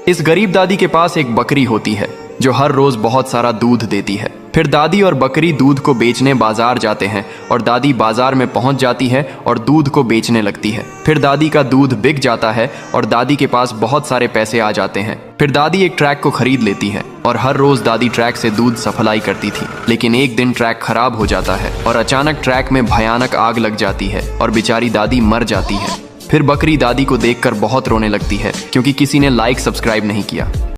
इस गरीब दादी के पास एक बकरी होती है जो हर रोज बहुत सारा दूध देती है। फिर दादी और बकरी दूध को बेचने बाजार जाते हैं और दादी बाजार में पहुंच जाती है और दूध को बेचने लगती है। फिर दादी का दूध बिक जाता है और दादी के पास बहुत सारे पैसे आ जाते हैं। फिर दादी एक ट्रैक को खरीद लेती है और हर रोज दादी ट्रैक से दूध सप्लाई करती थी। लेकिन एक दिन ट्रैक खराब हो जाता है और अचानक ट्रैक में भयानक आग लग जाती है और बेचारी दादी मर जाती है। फिर बकरी दादी को देखकर बहुत रोने लगती है क्योंकि किसी ने लाइक सब्सक्राइब नहीं किया।